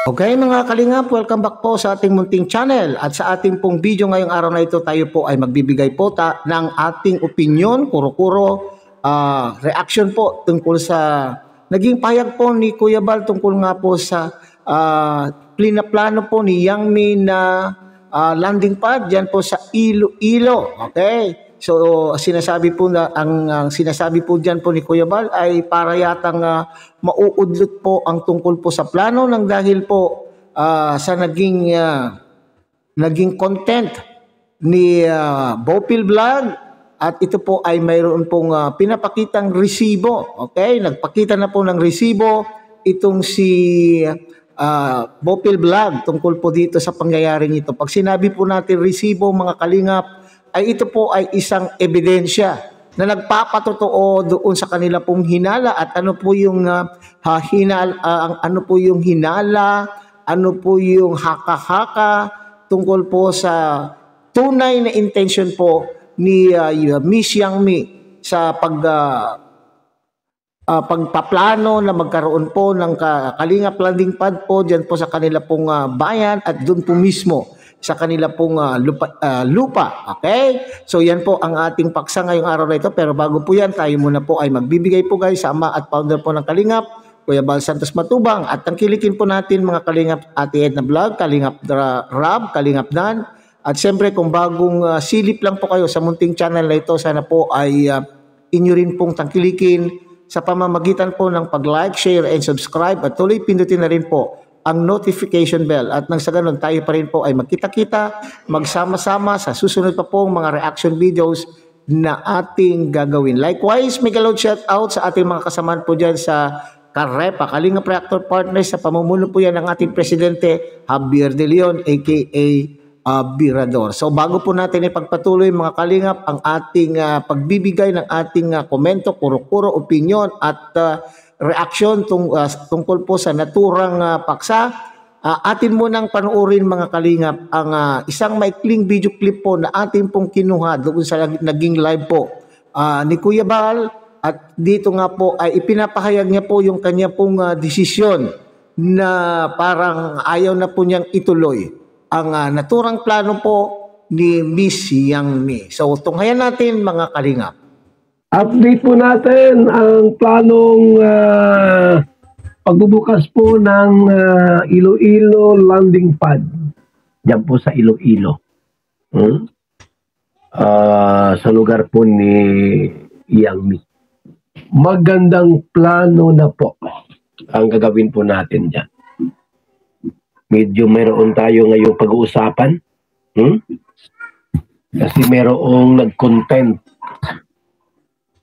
Okay mga kalingap, welcome back po sa ating munting channel at sa ating pong video ngayong araw na ito tayo po ay magbibigay po ng ating opinion, kuro-kuro, reaction po tungkol sa naging pahayag po ni Kuya Bal tungkol nga po sa plano po ni Yang Mi na landing pad dyan po sa Iloilo. Okay? So sinasabi po na ang sinasabi po diyan po ni Kuya Bal ay para yatang mauudlot po ang tungkol po sa plano ng dahil po sa naging content ni Bopil Vlog at ito po ay mayroon pong pinapakitang resibo. Okay? Nagpakita na po ng resibo itong si Bopil Vlog tungkol po dito sa pangyayaring ito. Pag sinabi po natin resibo mga kalingap, ay ito po ay isang ebidensya na nagpapatotoo doon sa kanila pong hinala at ano po yung ano po yung hinala, ano po yung haka-haka tungkol po sa tunay na intention po ni Miss Yang Mi sa pagpaplano na magkaroon po ng kalingap landing pad po dyan po sa kanila pong bayan at doon po mismo sa kanila pong lupa. Okay? So yan po ang ating paksa ngayong araw na ito. Pero bago po yan, tayo muna po ay magbibigay po guys sa ama at founder po ng Kalingap, Kuya Bal Santos Matubang. At tangkilikin po natin mga Kalingap Ate Edna Vlog, Kalingap Rab, Kalingap Dan. At siyempre kung bagong silip lang po kayo sa munting channel na ito, sana po ay inyo rin pong tangkilikin sa pamamagitan po ng pag-like, share, and subscribe. At tuloy pindutin na rin po ang notification bell at nang sa ganun tayo pa rin po ay magkita-kita, magsama-sama sa susunod pa pong mga reaction videos na ating gagawin. Likewise, may galod shout out sa ating mga kasamaan po dyan sa Karepa, Kalingap Reactor Partners sa pamumuno po yan ng ating Presidente Javier De Leon aka Birador. So bago po natin ipagpatuloy mga Kalingap ang ating pagbibigay ng ating komento, kuro-kuro, opinion at reaction tungkol po sa naturang paksa, atin munang panuorin mga Kalingap ang isang maikling video clip po na atin pong kinuha doon sa naging live po ni Kuya Bal at dito nga po ay ipinapahayag niya po yung kanya pong desisyon na parang ayaw na po niyang ituloy ang naturang plano po ni Miss Yang Mi. So tunghayan natin mga Kalingap. Update po natin ang planong pagbubukas po ng Iloilo landing pad. Diyan po sa Iloilo. Sa lugar po ni Yang Mi. Magandang plano na po ang gagawin po natin dyan. Medyo mayroon tayo ngayong pag-uusapan. Kasi mayroong nag-content.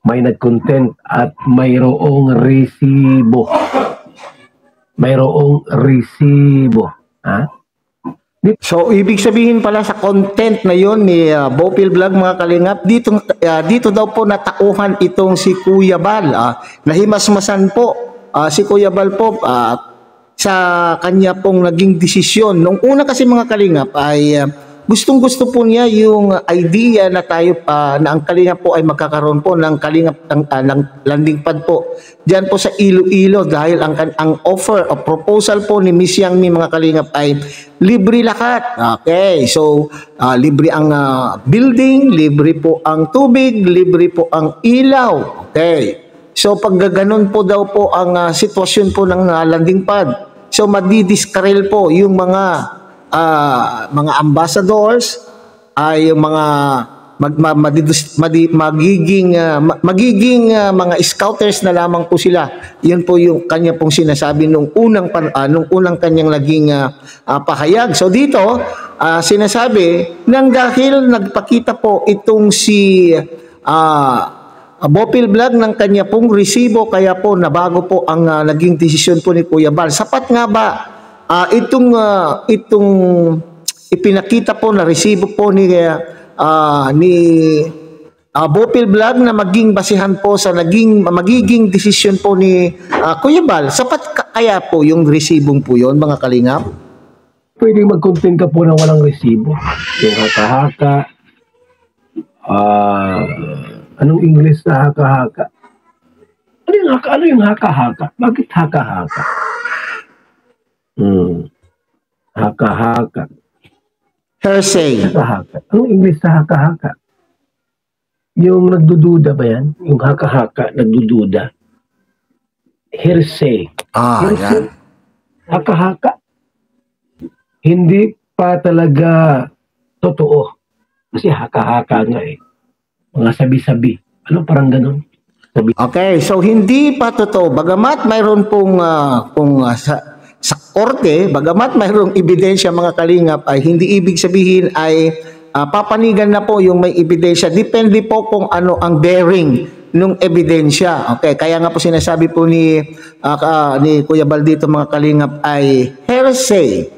May nag-content at mayroong resibo. Mayroong resibo. Ha? So, ibig sabihin pala sa content na yon ni Bopil Vlog mga Kalingap, dito daw po natauhan itong si Kuya Bal. Nahimasmasan po si Kuya Bal po sa kanya pong naging desisyon. Nung una kasi mga Kalingap ay gustong-gusto po niya yung idea na tayo na ang Kalingap po ay magkakaroon po ng Kalingap ng landing pad po diyan po sa Iloilo dahil ang offer o proposal po ni Miss Yang Mi mga Kalingap ay libre lahat. Okay, so libre ang building, libre po ang tubig, libre po ang ilaw. Okay, so pag ganoon po daw po ang sitwasyon po ng landing pad, so madidiskarel po yung mga ambassadors ay yung mga magiging mga scouters na lamang po sila. Yun po yung kanya pong sinasabi nung unang kanyang naging pahayag. So dito sinasabi nang dahil nagpakita po itong si Bopil Vlog ng kanya pong resibo kaya po nabago po ang naging desisyon po ni Kuya Bal. Sapat nga ba itong ipinakita po na resibo po ni Bopil Vlog na maging basihan po sa magiging desisyon po ni Kuya Bal? Sapat kaya po yung resibong po yun mga Kalingap? Pwede mag-content ka po ng walang resibo. Yung haka-haka. Anong English na haka-haka? Ano yung haka-haka? Bakit haka-haka? Haka-haka. Hearsay. Haka-haka. Anong English sa haka-haka? Yung nagdududa ba yan? Yung haka-haka, nagdududa. Hearsay. Hearsay. Yan. Haka-haka. Hindi pa talaga totoo. Kasi haka-haka nga eh. Mga sabi-sabi. Ano parang ganun? Okay, so hindi pa totoo. Bagamat mayroon pong sa korte, bagamat mayroong ebidensya mga kalingap, ay hindi ibig sabihin ay papanigan na po yung may ebidensya. Depende po kung ano ang bearing nung ebidensya. Okay, kaya nga po sinasabi po ni Kuya Bal dito mga kalingap ay hearsay.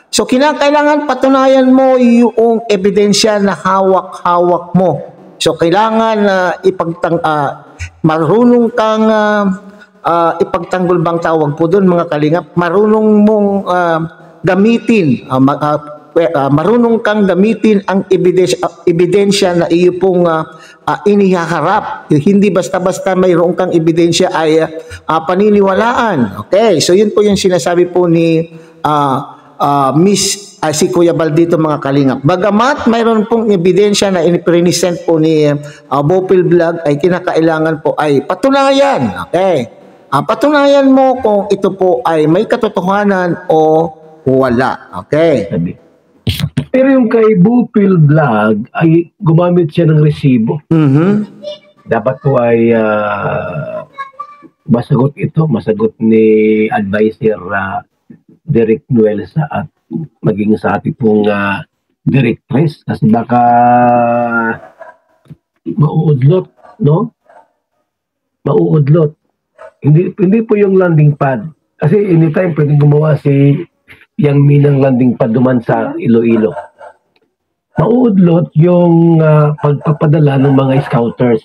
So kinakailangan patunayan mo yung ebidensya na hawak-hawak mo. So kailangan marunong kang ipagtanggol bang tawag po doon mga kalingap, marunong mong gamitin, marunong kang gamitin ang ebidensya na iyo pong inihaharap. Hindi basta-basta mayroon kang ebidensya ay paniniwalaan. Okay, so yun po yung sinasabi po ni si Kuya Bal dito mga kalingap. Bagamat mayroon pong ebidensya na inipresent po ni Bopil Vlog ay kinakailangan po ay patunayan. Okay. Patunayan mo kung ito po ay may katotohanan o wala. Okay. Pero yung kay Bopil Vlog ay gumamit siya ng resibo. Dapat po ay masagot ni advisor Derek Nuelsa at maging sa ating pong directress kasi baka mauudlot, no? Mauudlot. Hindi po yung landing pad. Kasi anytime pwedeng gumawa si Yang Mi ng landing pad duman sa Iloilo. Mauudlot yung pagpapadala ng mga scouters.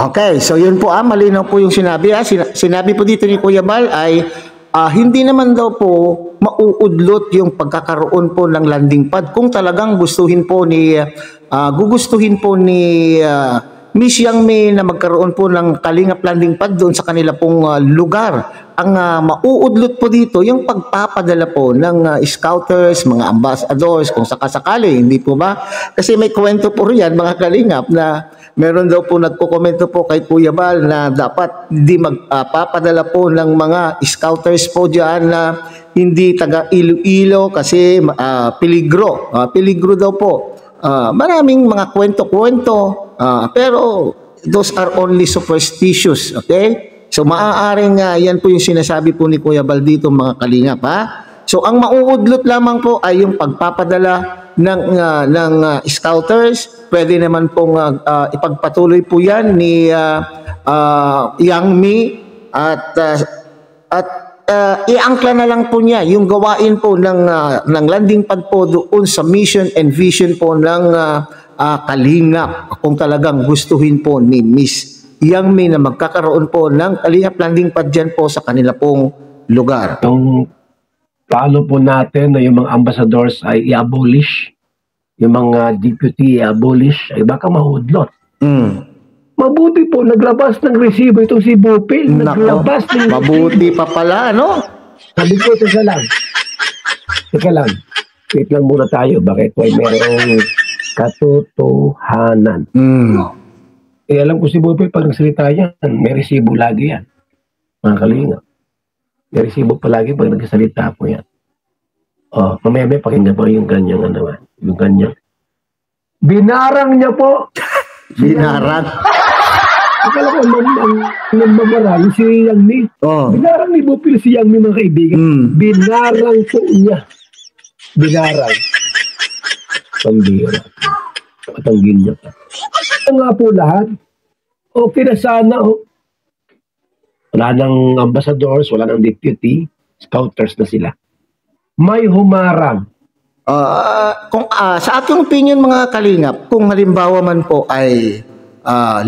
Okay, so yun po malinaw po yung sinabi. Sinabi po dito ni Kuya Bal ay hindi naman daw po mauudlot yung pagkakaroon po ng landing pad kung talagang gugustuhin po ni Miss Yang Mi na magkaroon po ng kalingap landing pad doon sa kanila pong lugar. Ang mauudlot po dito yung pagpapadala po ng scouters, mga ambassadors kung sakasakali, hindi po ba? Kasi may kwento po riyan mga kalingap na meron daw po nagko-komento po kay Kuya Bal na dapat hindi magpapadala po ng mga scouters po dyan na hindi taga Iloilo kasi peligro. Peligro daw po. Maraming mga kwento-kwento pero those are only superstitious. Okay? So maaaring yan po yung sinasabi po ni Kuya Bal dito mga kalingap. So ang mauudlot lamang po ay yung pagpapadala ng scouters. Pwede naman pong ipagpatuloy po yan ni Yang Mi at iangkla na lang po niya yung gawain po ng landing pad po doon sa mission and vision po ng kalingap kung talagang gustuhin po ni Miss Yang Mi na magkakaroon po ng kalingap landing pad dyan po sa kanila pong lugar. Yung paano po natin na yung mga ambassadors ay i-abolish, yung mga deputy i-abolish, ay baka mahudlot. Mabuti po, naglabas ng resibo itong si Bopil. Naglabas ng mabuti pa pala, no? Sabi ko, teka lang. Wait lang muna tayo. Bakit? Ay merong katotohanan. Alam ko si Bopil, pag nagsalita yan, may resibo lagi yan. Mga kalingap. May resibo palagi pag nagsalita po yan. Mamaya pakinggan po yung kanyang yung kanyang. Binarang niya po. Binarang. Akala ko nagmamarang si Yang Mi. Binarang ni Bopil si Yang Mi mga kaibigan. Binarang po niya. Binarang. Pambira. Patanggin niya pa. Ito nga po lahat. Okay na sana. Wala nang ambassadors, wala nang deputy. Scouters na sila. May humarang. Sa aking opinion mga kalingap, kung halimbawa man po ay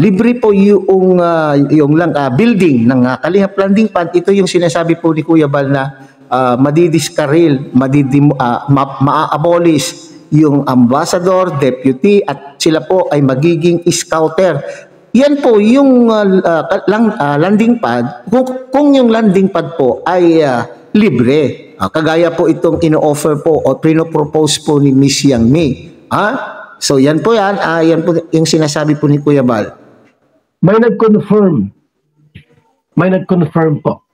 libre po yung building ng kalingap landing pad, ito yung sinasabi po ni Kuya Bal na madidiskaril, ma-abolish yung ambassador, deputy at sila po ay magiging scouter. Yan po yung landing pad kung yung landing pad po ay libre. Kagaya po itong ino-offer po o pinopropose po ni Miss Yang Mi. So yan po yan. Yan po yung sinasabi po ni Kuya Bal. May nag-confirm. Po.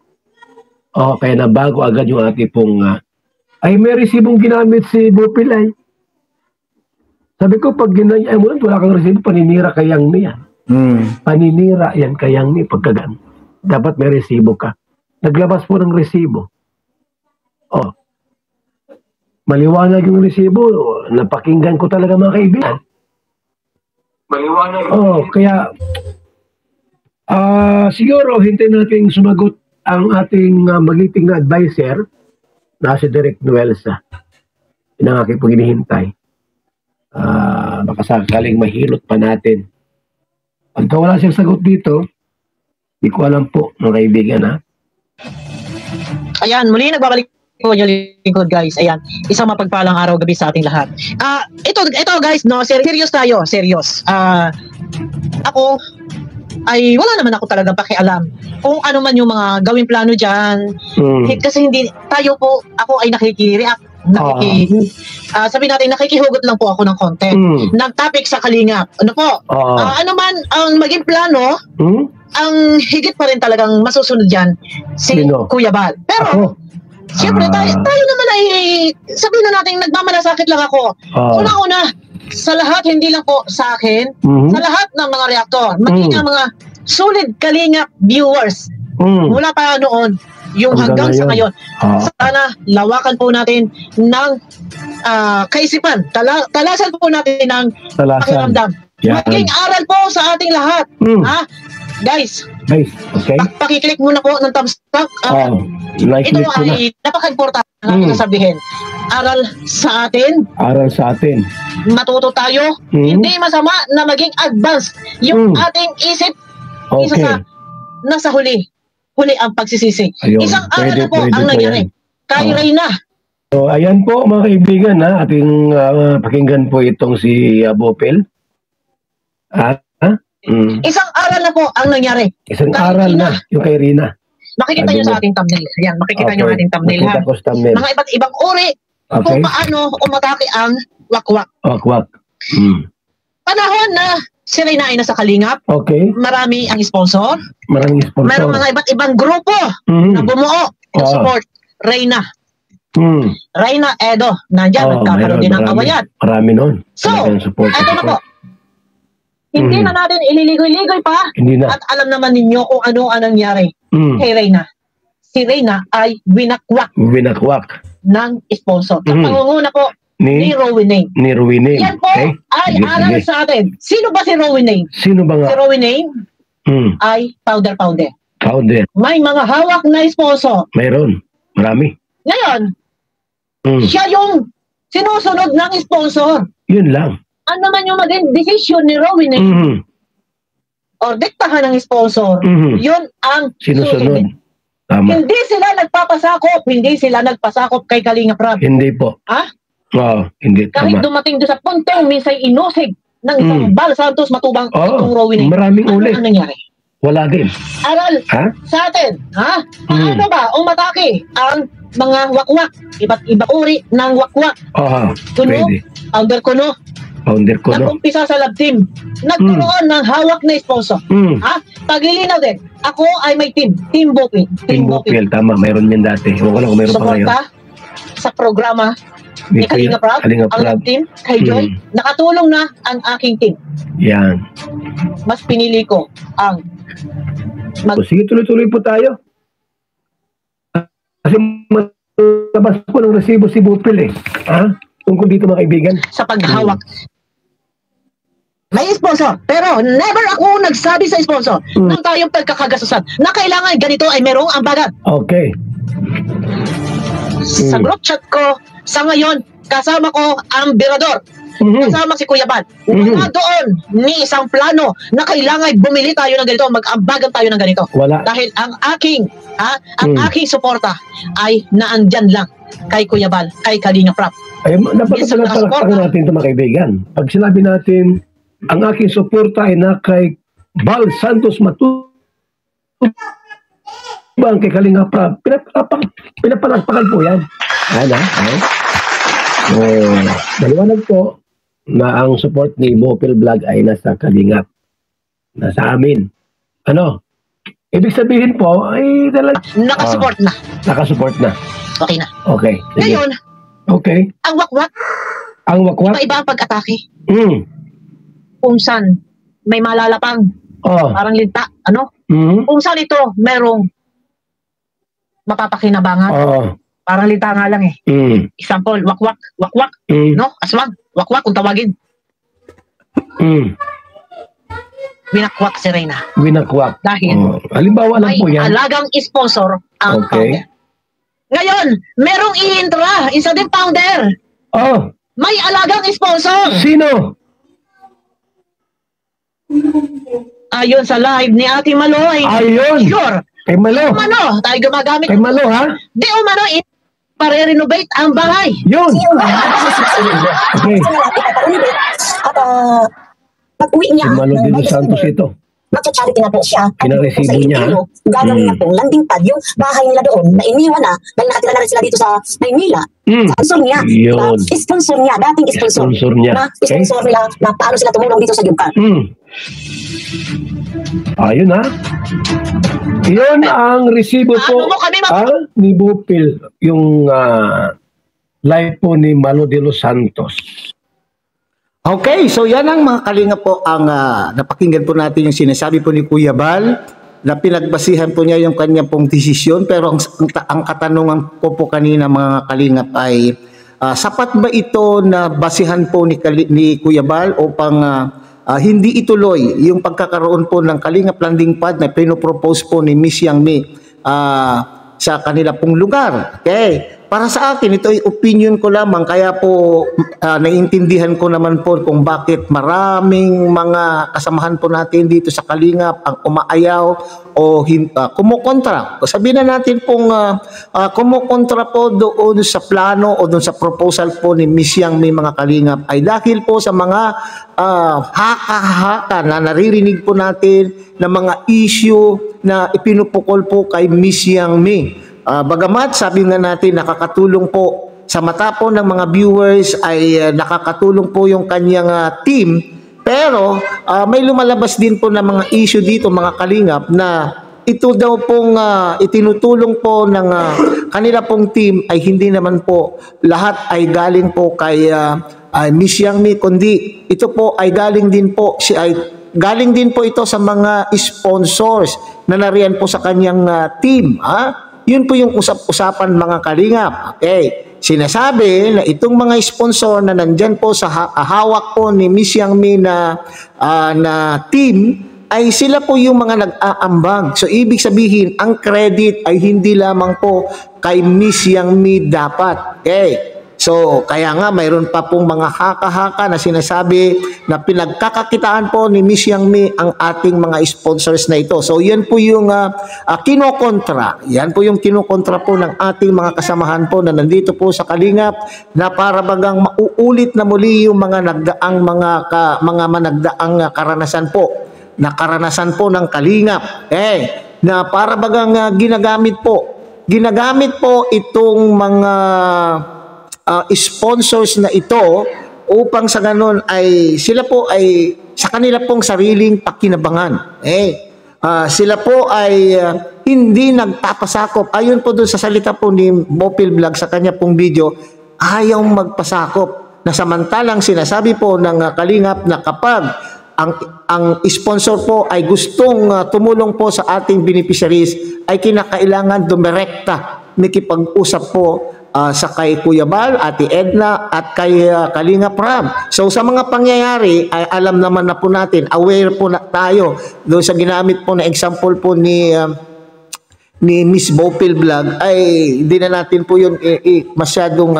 Kaya nabago agad yung ating pong ay may resibong ginamit si Bupilay. Sabi ko, pag ginaya mo lang, wala kang resibo, paninira kay Yang Mi yan. Paninira yan kay Yang Mi pagkagan. Dapat may resibo ka. Naglabas po ng resibo. Maliwanag yung resibo. Napakinggan ko talaga mga kaibigan. Maliwanag. Kaya siguro hintayin natin sumagot ang ating magiting na advisor na si Direk Nuelsa. Yun ang aking pong hinihintay. Baka sakaling mahilot pa natin. Pagka wala siyang sagot dito, di ko alam po, mga kaibigan, Ayan, muli nagbabalik po yung lingkod, guys. Ayan, isang mapagpalang araw gabi sa ating lahat. Ito guys, no, serious tayo, serious. Ako ay wala naman ako talagang pakialam kung ano man yung mga gawing plano dyan. Kasi hindi, tayo po, ako ay nakikireact. Sabi natin, nakikihugot lang po ako ng content. Nag-topic sa Kalingap. Ano po? Ano man ang maging plano, ang higit pa rin talagang masusunod dyan si Kuya Bal. Pero, siyempre, tayo naman ay, sabihin na natin, nagmamalasakit lang ako. Una-una, sa lahat, hindi lang po sa akin, sa lahat ng mga reaktor, maging ang mga solid Kalingap viewers, mula pa noon, yung hanggang sa ngayon. Sana lawakan po natin ng kaisipan. Talasan po natin ng pakiramdam. Maging aral po sa ating lahat. Guys, okay. Pakiclick muna po ng thumbs up. Ito ay napaka-importante na sabihin. Aral sa atin. Matuto tayo. Hindi masama na maging advanced yung ating isip. Isa sa nasa huli ang pagsisisi. Isang aral na po ang nangyari kay Reyna. So, ayan po mga kaibigan, ating pakinggan po itong si Bopel. Isang aral na po ang nangyari. Isang aral na yung kay Reyna. Makikita nyo sa ating thumbnail. Ayan, makikita nyo ating thumbnail. Mga iba't ibang uri kung paano umatake ang wakwak. Panahon na si Reyna ay nasa Kalingap. Marami ang sponsor. Mayroong mga iba't ibang grupo na bumuo ng support. Reyna. Reyna Edo. Nandiyan, nagkakaroon din ng kawayan. Marami nun. So, eto na po. Hindi na natin ililigoy-ligoy pa. At alam naman ninyo kung ano ang nangyari kay Reyna. Si Reyna ay winakwak ng sponsor. Ang pangunguna po ni Rowinane. Yan po ay aral sa atin. Sino ba si Rowinane? Si Rowinane ay powder. May mga hawak na sponsor. Mayroon. Marami. Ngayon, siya yung sinusunod ng sponsor. Yun lang. Ano naman yung maging decision ni Rowinane or diktahan ng sponsor, yun ang sinusunod. Tama. Hindi sila nagpasakop kay Kalingap Rab. Hindi po. Hindi. Kahit dumating doon sa puntong minsan inusig ng isang Bal Santos matubang itong Rowinane. Maraming ulit. Ano nangyari? Wala din. Aral sa atin. Paano ba umatake ang mga wakwak? Iba't iba uri ng wakwak. Founder ko, nag-umpisa sa lab team. Nagkaroon ng hawak na sponsor. Paglilinaw din. Ako ay may team. Team Bopil. Tama. Mayroon yan dati. Huwag ko lang kung mayroon pa ngayon. Suporta sa programa ni Kalingap Rab. Ang lab team. Kay Joy. Nakatulong na ang aking team. Yan. Mas pinili ko ang sige, tuloy-tuloy po tayo. Kasi labas po ng resibo si Bopil tungkol dito mga kaibigan. Sa paghawak. May sponsor. Pero never ako nagsabi sa sponsor nang tayong pagkakagasusan na kailangan ganito ay merong ambagan. Okay. Sa group chat ko, sa ngayon, kasama ko ang Birador. Kasama si Kuya Bal. Wala doon ni isang plano na kailangan bumili tayo ng ganito, mag-ambagan tayo ng ganito. Wala. Dahil ang aking aking suporta ay naandyan lang kay Kuya Bal, kay Kalingap Rab. Ay, dapat palakpakan natin ito mga kaibigan. Pag sinabi natin, ang aking suporta ay na kay Bal Santos Matubang Bang kay Kalinga Prab, pinapalakpakan po yan. Ano? Maliwanag po na ang support ni Bopil Vlog ay nasa Kalingap. Nasa amin. Ano? Ibig sabihin po, ay Nakasupport na. Nakasupport na. Okay na. Okay. Sige. Ngayon, Okay. ang wakwak, Ang wakwak. iba-iba ang pag-atake. Mm. Kung saan may malalapang, Oh. parang linta, ano? Mm. Kung saan ito, merong mapapakinabangan. Oh. Parang linta nga lang eh. Mm. Example, wakwak, Mm. no? Aswang, wakwak kung tawagin. Mm. Binakwak si Reyna. Winakwak. Dahil Oh. Halimbawa lang may po yan. alagang sponsor ang Okay. founder. Ngayon, merong i-intra, isa din founder. Oh. May alagang sponsor. Sino? Ayon sa live ni Ate Maloy. Ayun. Sure. Kay Malo. Umano, tayo gumagamit. Kay Malo, ha? Di umano, pare-renovate ang bahay. Yun. Okay. At pag-uwi niya, Si Malo de los Santos ito. magcha-charity na po siya. At Pinaresibo sa niya, Ilocano, gagawin na pong landing pad yung bahay nila doon na iniwan na dahil nakatira na rin sila dito sa Maynila. Mm. Sponsor niya. Yun. Sponsor niya, dating sponsor. Sponsor niya. Na Okay. sponsor nila na paano sila tumulong dito sa Yungkan. Mm. Ayun, ha? Yun ang resibo po Ano mo kami ni Bopil. Yung live po ni Malo de los Santos. Okay, so yan ang mga kalinga po ang napakinggan po natin yung sinasabi po ni Kuya Bal na pinagbasihan po niya yung kanya pong desisyon, pero ang katanungan ko po kanina mga kalingap ay sapat ba ito na basihan po ni Kuya Bal upang hindi ituloy yung pagkakaroon po ng Kalingap Landing Pad na pinopropose po ni Miss Yang Mi sa kanila pong lugar. Okay? Para sa akin, ito ay opinion ko lamang, kaya po naiintindihan ko naman po kung bakit maraming mga kasamahan po natin dito sa Kalingap ang umaayaw o kumukontra. Sabihin na natin pong kumukontra po doon sa plano o doon sa proposal po ni Miss Yang may mga Kalingap ay dahil po sa mga haka-haka na naririnig po natin na mga issue na ipinupukol po kay Miss Yang May. Bagamat sabi nga natin nakakatulong po sa mata po ng mga viewers ay nakakatulong po yung kanyang team, pero may lumalabas din po na mga issue dito mga kalingap na ito daw pong itinutulong po ng kanila pong team ay hindi naman po lahat ay galing po kay Miss Yang Mi, kundi ito po ay galing din po galing din po ito sa mga sponsors na nariyan po sa kanyang team. Yun po yung usap-usapan mga kalingap. Okay. Sinasabi na itong mga sponsor na nandyan po sa hawak po ni Miss Yang Mi na team ay sila po yung mga nag-aambag. So ibig sabihin, ang credit ay hindi lamang po kay Miss Yang Mi dapat. Okay. So, kaya nga mayroon pa pong mga haka-haka na sinasabi na pinagkakakitaan po ni Miss Yang Mi ang ating mga sponsors na ito. So, yan po yung kinokontra. Yan po yung kinokontra po ng ating mga kasamahan po na nandito po sa Kalingap na para bagang mauulit na muli yung mga nagdaang mga managdaang karanasan po. Na karanasan po ng Kalingap. Na para bagang ginagamit po itong mga sponsors na ito upang sa ganun ay sila po ay sa kanila pong sariling pakinabangan. Sila po ay hindi nagpapasakop. Ayon po doon sa salita po ni Bopil Vlog sa kanya pong video, ayaw magpasakop. Na samantalang sinasabi po ng Kalingap na kapag ang sponsor po ay gustong tumulong po sa ating beneficiaries ay kinakailangan dumirekta makipag-usap po sa kay Kuya Bal, Ate Edna at kay Kalingap Prab. So sa mga pangyayari ay alam naman na po natin, aware po na tayo doon sa ginamit po na example po ni Miss Bopil Vlog ay hindi na natin po yun masyadong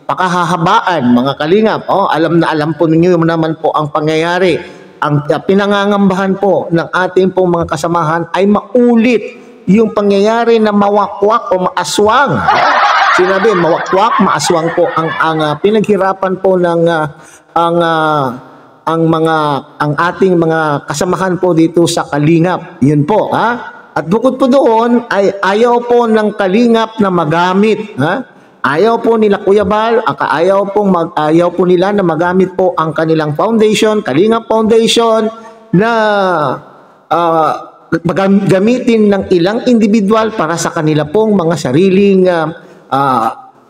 pakahahabaan mga Kalingap. Alam na alam po ninyo naman po ang pangyayari. Ang pinangangambahan po ng ating pong mga kasamahan ay maulit yung pangyayari na mawakwak o maaswang. Sinabi, mawakwak, maaswang po ang pinaghirapan po ng ang ating mga kasamahan po dito sa Kalingap. Yun po, At bukod po doon ay ayaw po ng kalingap na magamit, ayaw po nila Kuya Bal, ayaw po nila na magamit po ang kanilang foundation, Kalingap Foundation, na gamitin ng ilang individual para sa kanila pong mga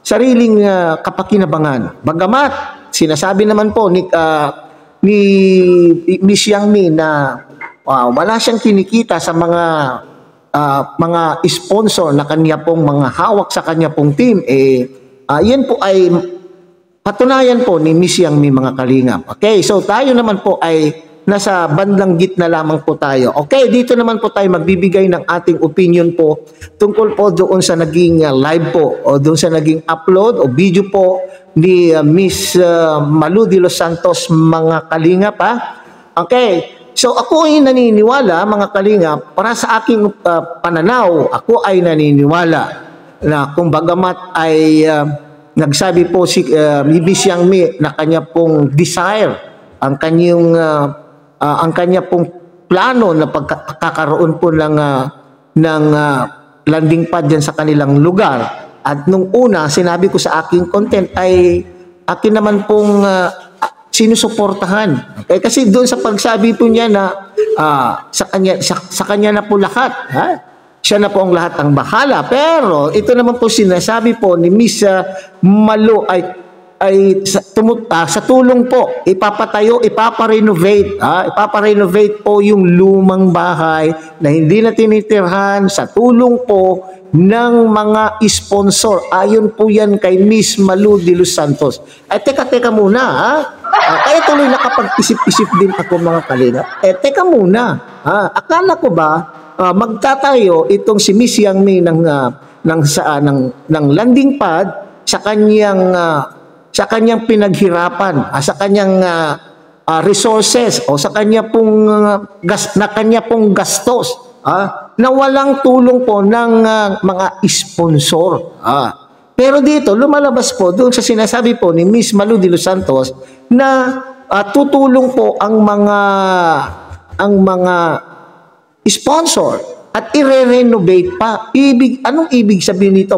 sariling kapakinabangan. Bagamat sinasabi naman po ni Miss Yang Mi na wala siyang kinikita sa mga sponsor na kanya pong mga hawak sa kanya pong team, yan po ay patunayan po ni Miss Yang Mi, mga kalingap. Okay, so tayo naman po ay nasa bandang gitna lamang po tayo. Okay, dito naman po tayo magbibigay ng ating opinion po tungkol po doon sa naging live po o doon sa naging upload o video po ni Miss Malu de los Santos, mga kalingap, Okay, so ako ay naniniwala, mga kalingap, para sa aking pananaw, ako ay naniniwala na kung bagamat ay nagsabi po si Miss Yang Mi na kanya pong desire, ang kanya pong plano na pagkakaroon po ng landing pad dyan sa kanilang lugar. At nung una, sinabi ko sa aking content ay akin naman pong sinusuportahan. Okay? Kasi doon sa pagsabi po niya na sa kanya na po lahat. Siya na po ang lahat ang bahala. Pero ito naman po sinasabi po ni Miss Malu ay sa tulong po, ipaparenovate po yung lumang bahay na hindi na tinitirhan sa tulong po ng mga sponsor. Ayon po yan kay Miss Malu de los Santos. Ay, teka muna, kaya tuloy nakapag-isip-isip din ako, mga kalingap. Teka muna, akala ko ba magtatayo itong si Miss Yang Mi ng landing pad sa kanyang pinaghirapan, sa kanyang resources o sa kanya pong gastos, na walang tulong po ng mga sponsor. Pero dito lumalabas po doon sa sinasabi po ni Miss Malu de los Santos na tutulong po ang mga sponsor at i-renovate pa. Anong ibig sabihin nito?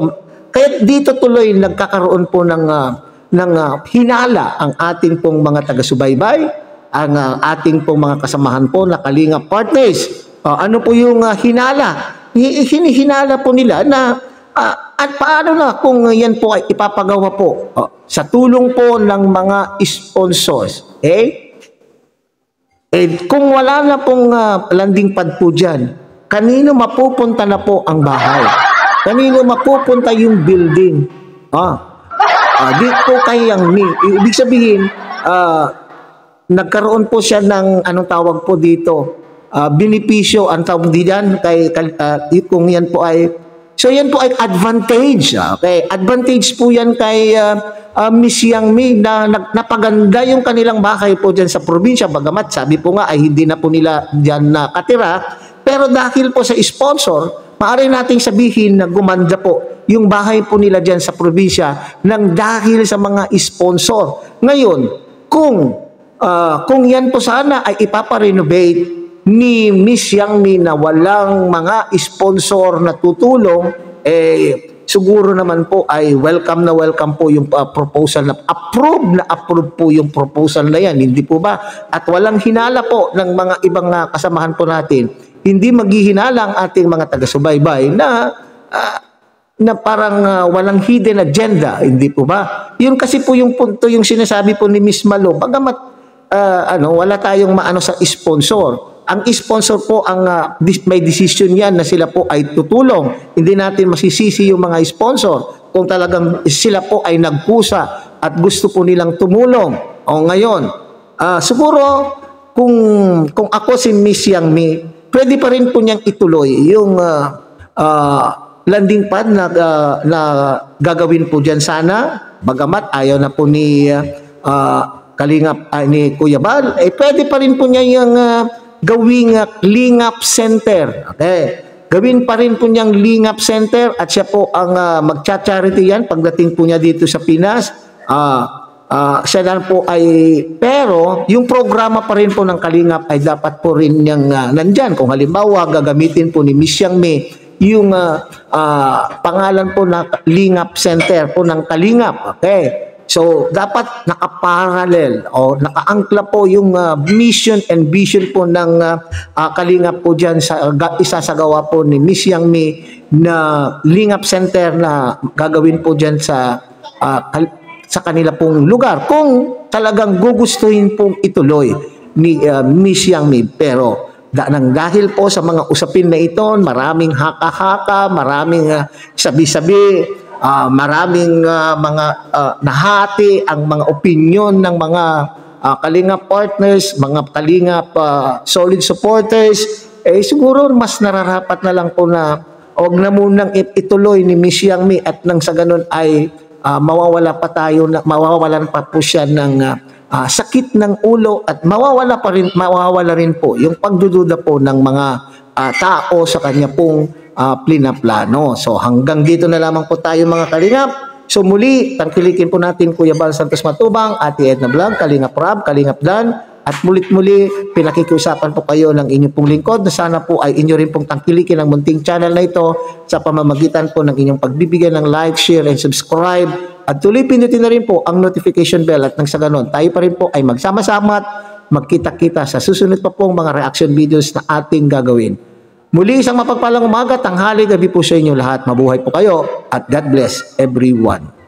Kaya dito tuloy nagkakaroon po ng hinala ang ating pong mga taga-subaybay, ang ating pong mga kasamahan po na Kalingap partners. Ano po yung hinala? Hinihinala po nila na at paano na kung yan po ay ipapagawa po sa tulong po ng mga sponsors. Kung wala na pong landing pad po dyan, kanino mapupunta na po ang bahay? Kanino mapupunta yung building? Di po kay Yang Mi. Ibig sabihin, nagkaroon po siya ng anong tawag po dito, benepisyo, ang tawag diyan kung yan po ay, so yan po ay advantage. Okay, advantage po yan kay Miss Yang Mi na napaganda yung kanilang bahay po dyan sa probinsya, bagamat sabi po nga ay hindi na po nila dyan nakatira, pero dahil po sa sponsor, maaari nating sabihin na gumanda po yung bahay po nila dyan sa probinsya nang dahil sa mga sponsor. Ngayon, kung yan po sana ay ipaparenovate ni Miss Yang Mi na walang mga sponsor na tutulong, siguro naman po ay welcome po yung proposal na approve po yung proposal na yan, hindi po ba? At walang hinala po ng mga ibang kasamahan po natin, hindi maghihinala ang ating mga taga-subaybay na parang walang hidden agenda, hindi po ba? Yun kasi po yung punto, yung sinasabi po ni Miss Malu, bagamat wala tayong maano sa sponsor. Ang sponsor po ang may decision yan na sila po ay tutulong. Hindi natin masisisi yung mga sponsor kung talagang sila po ay nagpusa at gusto po nilang tumulong. O ngayon, siguro kung ako si Miss Yang Mi, pwede pa rin po niyang ituloy yung landing pad na gagawin po dyan sana, bagamat ayaw na po ni Kalingap ni Kuya Bal, pwede pa rin po niya yung gawing Lingap Center. Okay. Gawin pa rin po niyang Lingap Center at siya po ang magcha-charity yan pagdating po niya dito sa Pinas. siya na po ay, pero yung programa pa rin po ng Kalingap ay dapat po rin niyang nandyan. Kung halimbawa gagamitin po ni Miss Yang Mi yung pangalan po na Kalingap Center po ng Kalingap. Okay. So, dapat nakaparallel o nakaangkla po yung mission and vision po ng Kalingap po dyan sa isasagawa po ni Miss Yang Mi na Lingap Center na gagawin po dyan sa kanila pong lugar. Kung talagang gugustuhin pong ituloy ni Miss Yang Mi. Pero dahil po sa mga usapin na ito, maraming haka-haka, maraming sabi-sabi, maraming mga nahati ang mga opinion ng mga Kalingap partners, mga Kalingap solid supporters, siguro mas nararapat na lang po na huwag na munang ituloy ni Miss Yang Mi at nang sa ganun ay mawawalan pa po siya ng sakit ng ulo at mawawala rin po yung pagdududa po ng mga tao sa kanya pong plano. So hanggang dito na lamang po tayo mga Kalingap. So muli, tangkilikin po natin Kuya Bal Santos Matubang, Ate Edna Vlog, Kalingap Rab, Kalingap Dan, at mulit-muli pinakikiusapan po kayo ng inyong pong lingkod na sana po ay inyo rin pong tangkilikin ang munting channel na ito sa pamamagitan po ng inyong pagbibigay ng like, share, and subscribe. At tuloy pindutin na rin po ang notification bell at nang sa ganon, tayo pa rin po ay magsama-sama at magkita-kita sa susunod pa pong mga reaction videos na ating gagawin. Muli isang mapagpalang umaga, tanghali, gabi po sa inyo lahat. Mabuhay po kayo at God bless everyone.